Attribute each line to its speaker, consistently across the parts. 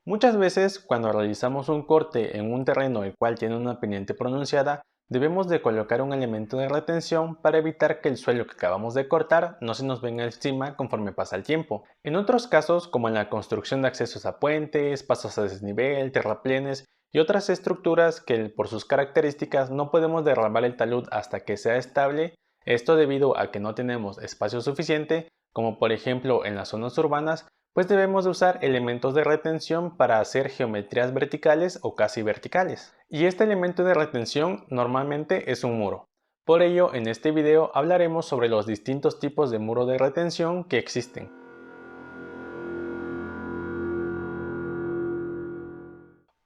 Speaker 1: Muchas veces, cuando realizamos un corte en un terreno el cual tiene una pendiente pronunciada, debemos de colocar un elemento de retención para evitar que el suelo que acabamos de cortar no se nos venga encima conforme pasa el tiempo. En otros casos, como en la construcción de accesos a puentes, pasos a desnivel, terraplenes y otras estructuras que por sus características no podemos derramar el talud hasta que sea estable, esto debido a que no tenemos espacio suficiente, como por ejemplo en las zonas urbanas, pues debemos de usar elementos de retención para hacer geometrías verticales o casi verticales. Y este elemento de retención normalmente es un muro. Por ello, en este video hablaremos sobre los distintos tipos de muro de retención que existen.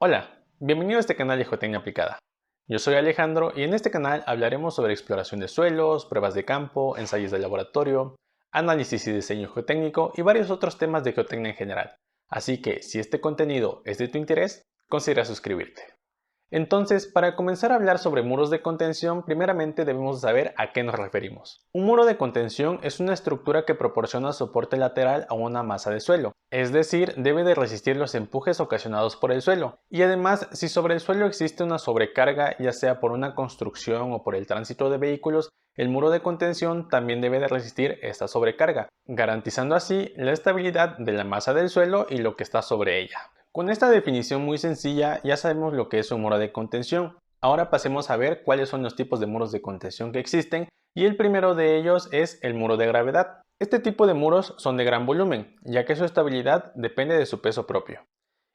Speaker 1: Hola, bienvenido a este canal de Geotecnia Aplicada. Yo soy Alejandro y en este canal hablaremos sobre exploración de suelos, pruebas de campo, ensayos de laboratorio, análisis y diseño geotécnico y varios otros temas de geotecnia en general. Así que si este contenido es de tu interés, considera suscribirte. Entonces, para comenzar a hablar sobre muros de contención, primeramente debemos saber a qué nos referimos. Un muro de contención es una estructura que proporciona soporte lateral a una masa de suelo, es decir, debe de resistir los empujes ocasionados por el suelo. Y además, si sobre el suelo existe una sobrecarga, ya sea por una construcción o por el tránsito de vehículos, el muro de contención también debe de resistir esta sobrecarga, garantizando así la estabilidad de la masa del suelo y lo que está sobre ella. Con esta definición muy sencilla ya sabemos lo que es un muro de contención. Ahora pasemos a ver cuáles son los tipos de muros de contención que existen y el primero de ellos es el muro de gravedad. Este tipo de muros son de gran volumen, ya que su estabilidad depende de su peso propio.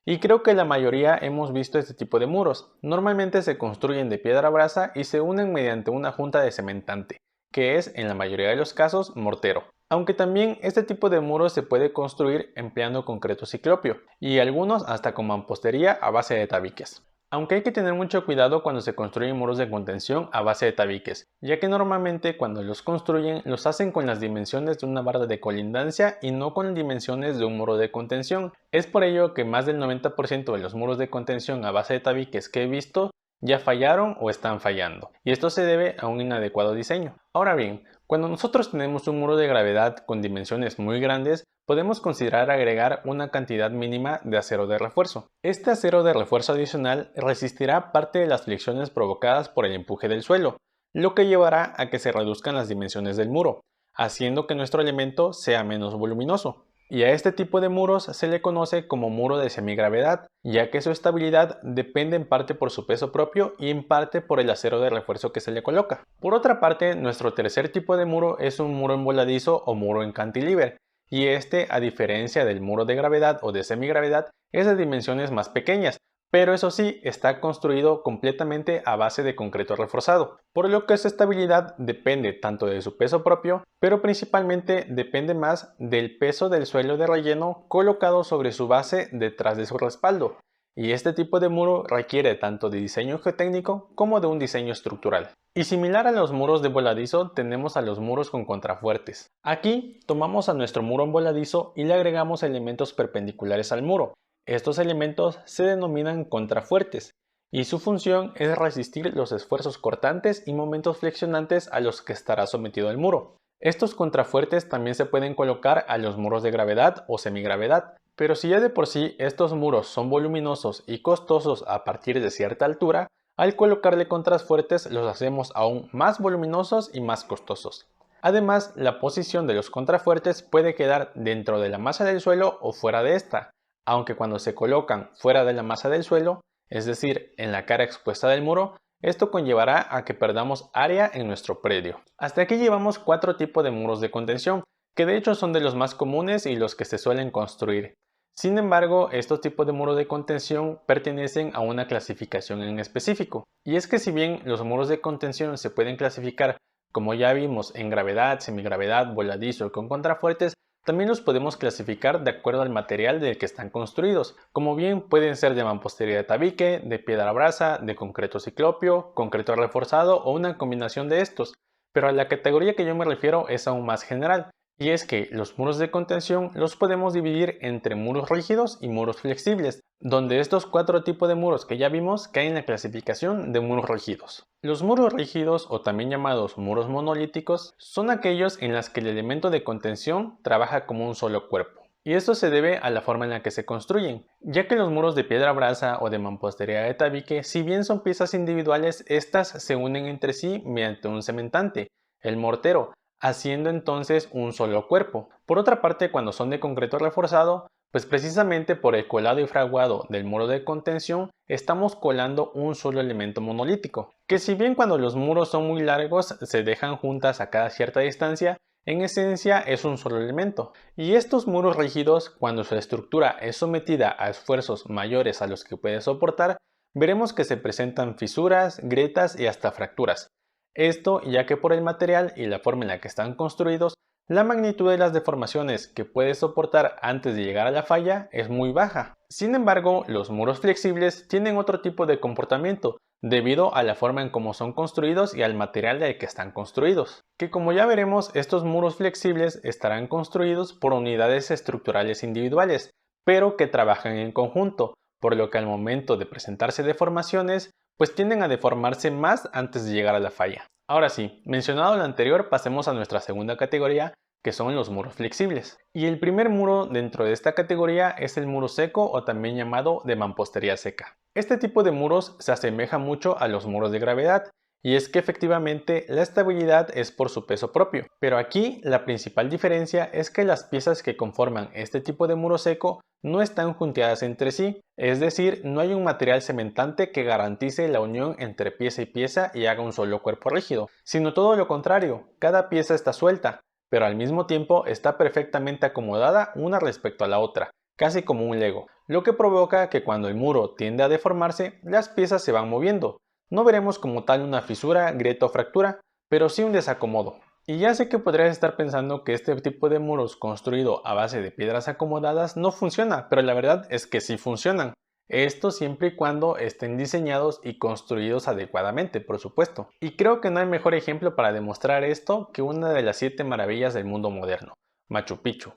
Speaker 1: Y creo que la mayoría hemos visto este tipo de muros. Normalmente se construyen de piedra brasa y se unen mediante una junta de cementante, que es en la mayoría de los casos mortero. Aunque también este tipo de muros se puede construir empleando concreto ciclopio y algunos hasta con mampostería a base de tabiques. Aunque hay que tener mucho cuidado cuando se construyen muros de contención a base de tabiques, ya que normalmente cuando los construyen los hacen con las dimensiones de una barra de colindancia y no con dimensiones de un muro de contención. Es por ello que más del 90% de los muros de contención a base de tabiques que he visto ya fallaron o están fallando, y esto se debe a un inadecuado diseño. Ahora bien, cuando nosotros tenemos un muro de gravedad con dimensiones muy grandes, podemos considerar agregar una cantidad mínima de acero de refuerzo. Este acero de refuerzo adicional resistirá parte de las fricciones provocadas por el empuje del suelo, lo que llevará a que se reduzcan las dimensiones del muro, haciendo que nuestro elemento sea menos voluminoso. Y a este tipo de muros se le conoce como muro de semigravedad, ya que su estabilidad depende en parte por su peso propio y en parte por el acero de refuerzo que se le coloca. Por otra parte, nuestro tercer tipo de muro es un muro en voladizo o muro en cantilever, y este, a diferencia del muro de gravedad o de semigravedad, es de dimensiones más pequeñas, pero eso sí, está construido completamente a base de concreto reforzado, por lo que su estabilidad depende tanto de su peso propio, pero principalmente depende más del peso del suelo de relleno colocado sobre su base detrás de su respaldo. Y este tipo de muro requiere tanto de diseño geotécnico como de un diseño estructural. Y similar a los muros de voladizo, tenemos a los muros con contrafuertes. Aquí tomamos a nuestro muro en voladizo y le agregamos elementos perpendiculares al muro. Estos elementos se denominan contrafuertes y su función es resistir los esfuerzos cortantes y momentos flexionantes a los que estará sometido el muro. Estos contrafuertes también se pueden colocar a los muros de gravedad o semigravedad, pero si ya de por sí estos muros son voluminosos y costosos a partir de cierta altura, al colocarle contrafuertes los hacemos aún más voluminosos y más costosos. Además, la posición de los contrafuertes puede quedar dentro de la masa del suelo o fuera de esta, aunque cuando se colocan fuera de la masa del suelo, es decir, en la cara expuesta del muro, esto conllevará a que perdamos área en nuestro predio. Hasta aquí llevamos 4 tipos de muros de contención, que de hecho son de los más comunes y los que se suelen construir. Sin embargo, estos tipos de muros de contención pertenecen a una clasificación en específico. Y es que si bien los muros de contención se pueden clasificar, como ya vimos, en gravedad, semigravedad, voladizo y con contrafuertes, también los podemos clasificar de acuerdo al material del que están construidos, como bien pueden ser de mampostería de tabique, de piedra brasa, de concreto ciclopio, concreto reforzado o una combinación de estos, pero a la categoría que yo me refiero es aún más general, y es que los muros de contención los podemos dividir entre muros rígidos y muros flexibles, donde estos 4 tipos de muros que ya vimos caen en la clasificación de muros rígidos. Los muros rígidos, o también llamados muros monolíticos, son aquellos en los que el elemento de contención trabaja como un solo cuerpo. y esto se debe a la forma en la que se construyen, ya que los muros de piedra brasa o de mampostería de tabique, si bien son piezas individuales, estas se unen entre sí mediante un cementante, el mortero, haciendo entonces un solo cuerpo. Por otra parte, cuando son de concreto reforzado, pues precisamente por el colado y fraguado del muro de contención, estamos colando un solo elemento monolítico, que si bien cuando los muros son muy largos se dejan juntas a cada cierta distancia, en esencia es un solo elemento. Y estos muros rígidos, cuando su estructura es sometida a esfuerzos mayores a los que puede soportar, veremos que se presentan fisuras, grietas y hasta fracturas. Esto ya que por el material y la forma en la que están construidos, la magnitud de las deformaciones que puede soportar antes de llegar a la falla es muy baja. Sin embargo, los muros flexibles tienen otro tipo de comportamiento, debido a la forma en cómo son construidos y al material del que están construidos. Que como ya veremos, estos muros flexibles estarán construidos por unidades estructurales individuales, pero que trabajan en conjunto, por lo que al momento de presentarse deformaciones, pues tienden a deformarse más antes de llegar a la falla. Ahora sí, mencionado lo anterior, pasemos a nuestra segunda categoría, que son los muros flexibles. Y el primer muro dentro de esta categoría es el muro seco o también llamado de mampostería seca. Este tipo de muros se asemeja mucho a los muros de gravedad, y es que efectivamente la estabilidad es por su peso propio. Pero aquí la principal diferencia es que las piezas que conforman este tipo de muro seco no están junteadas entre sí, es decir, no hay un material cementante que garantice la unión entre pieza y pieza y haga un solo cuerpo rígido, sino todo lo contrario, cada pieza está suelta, pero al mismo tiempo está perfectamente acomodada una respecto a la otra, casi como un Lego, lo que provoca que cuando el muro tiende a deformarse, las piezas se van moviendo. No veremos como tal una fisura, grieta o fractura, pero sí un desacomodo. Y ya sé que podrías estar pensando que este tipo de muros construido a base de piedras acomodadas no funciona, pero la verdad es que sí funcionan. Esto siempre y cuando estén diseñados y construidos adecuadamente, por supuesto. Y creo que no hay mejor ejemplo para demostrar esto que una de las 7 maravillas del mundo moderno, Machu Picchu.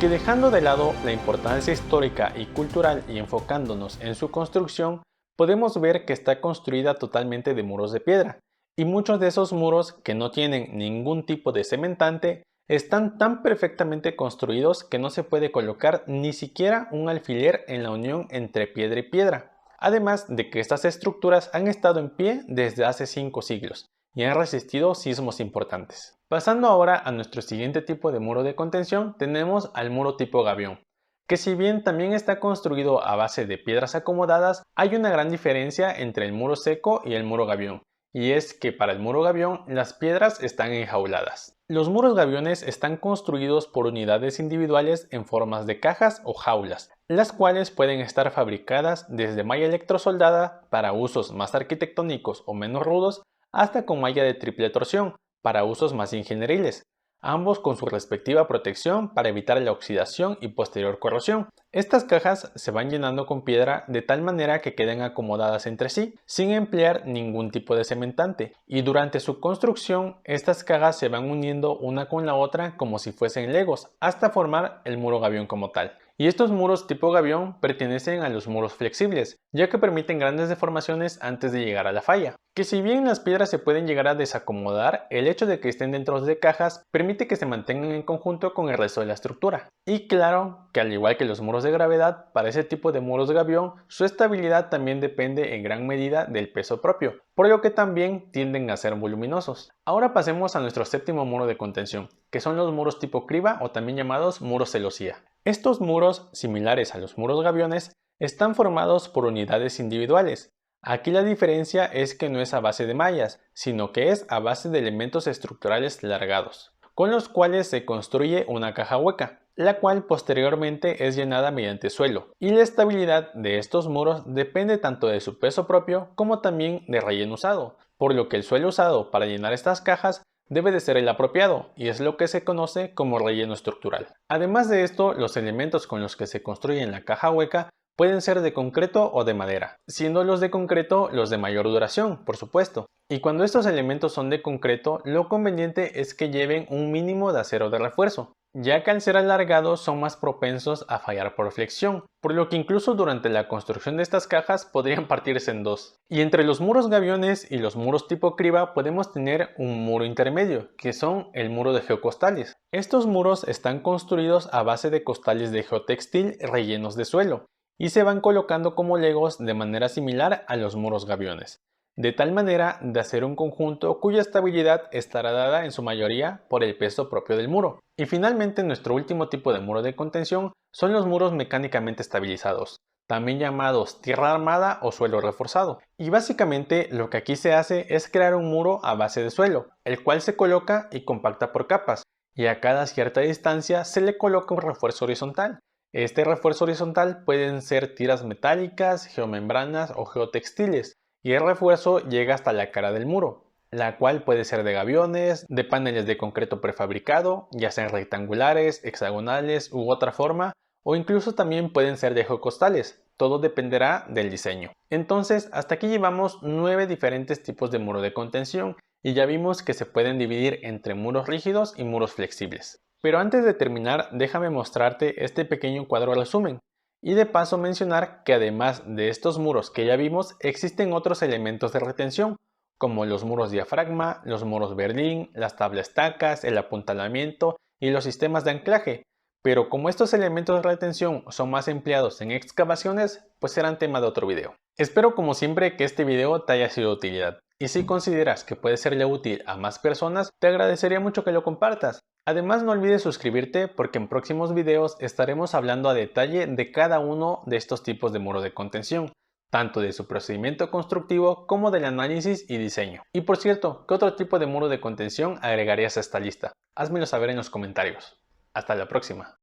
Speaker 1: Que dejando de lado la importancia histórica y cultural y enfocándonos en su construcción, podemos ver que está construida totalmente de muros de piedra, y muchos de esos muros que no tienen ningún tipo de cementante están tan perfectamente construidos que no se puede colocar ni siquiera un alfiler en la unión entre piedra y piedra. Además de que estas estructuras han estado en pie desde hace 5 siglos y han resistido sismos importantes. Pasando ahora a nuestro siguiente tipo de muro de contención, tenemos al muro tipo gavión, que si bien también está construido a base de piedras acomodadas, hay una gran diferencia entre el muro seco y el muro gavión, y es que para el muro gavión las piedras están enjauladas. Los muros gaviones están construidos por unidades individuales en formas de cajas o jaulas, las cuales pueden estar fabricadas desde malla electrosoldada para usos más arquitectónicos o menos rudos, hasta con malla de triple torsión para usos más ingenieriles, ambos con su respectiva protección para evitar la oxidación y posterior corrosión. Estas cajas se van llenando con piedra de tal manera que queden acomodadas entre sí, sin emplear ningún tipo de cementante, y durante su construcción estas cajas se van uniendo una con la otra como si fuesen legos, hasta formar el muro gavión como tal. Y estos muros tipo gavión pertenecen a los muros flexibles, ya que permiten grandes deformaciones antes de llegar a la falla. Que si bien las piedras se pueden llegar a desacomodar, el hecho de que estén dentro de cajas permite que se mantengan en conjunto con el resto de la estructura. Y claro que al igual que los muros de gravedad, para ese tipo de muros gavión, su estabilidad también depende en gran medida del peso propio, por lo que también tienden a ser voluminosos. Ahora pasemos a nuestro séptimo muro de contención, que son los muros tipo criba o también llamados muros celosía. Estos muros, similares a los muros gaviones, están formados por unidades individuales. Aquí la diferencia es que no es a base de mallas, sino que es a base de elementos estructurales largados, con los cuales se construye una caja hueca, la cual posteriormente es llenada mediante suelo, y la estabilidad de estos muros depende tanto de su peso propio como también de relleno usado, por lo que el suelo usado para llenar estas cajas debe de ser el apropiado, y es lo que se conoce como relleno estructural. Además de esto, los elementos con los que se construye la caja hueca pueden ser de concreto o de madera, siendo los de concreto los de mayor duración, por supuesto. Y cuando estos elementos son de concreto, lo conveniente es que lleven un mínimo de acero de refuerzo, ya que al ser alargados son más propensos a fallar por flexión, por lo que incluso durante la construcción de estas cajas podrían partirse en dos. Y entre los muros gaviones y los muros tipo criba podemos tener un muro intermedio, que son el muro de geocostales. Estos muros están construidos a base de costales de geotextil rellenos de suelo, y se van colocando como legos de manera similar a los muros gaviones, de tal manera de hacer un conjunto cuya estabilidad estará dada en su mayoría por el peso propio del muro. Y finalmente nuestro último tipo de muro de contención son los muros mecánicamente estabilizados, también llamados tierra armada o suelo reforzado. Y básicamente lo que aquí se hace es crear un muro a base de suelo, el cual se coloca y compacta por capas, y a cada cierta distancia se le coloca un refuerzo horizontal. Este refuerzo horizontal pueden ser tiras metálicas, geomembranas o geotextiles, y el refuerzo llega hasta la cara del muro, la cual puede ser de gaviones, de paneles de concreto prefabricado, ya sean rectangulares, hexagonales u otra forma, o incluso también pueden ser de geocostales. Todo dependerá del diseño. Entonces, hasta aquí llevamos 9 diferentes tipos de muro de contención y ya vimos que se pueden dividir entre muros rígidos y muros flexibles. Pero antes de terminar, déjame mostrarte este pequeño cuadro resumen. Y de paso mencionar que además de estos muros que ya vimos, existen otros elementos de retención, como los muros diafragma, los muros Berlín, las tablas estacas, el apuntalamiento y los sistemas de anclaje. Pero como estos elementos de retención son más empleados en excavaciones, pues serán tema de otro video. Espero como siempre que este video te haya sido de utilidad. Y si consideras que puede serle útil a más personas, te agradecería mucho que lo compartas. Además no olvides suscribirte porque en próximos videos estaremos hablando a detalle de cada uno de estos tipos de muro de contención, tanto de su procedimiento constructivo como del análisis y diseño. Y por cierto, ¿qué otro tipo de muro de contención agregarías a esta lista? Házmelo saber en los comentarios. Hasta la próxima.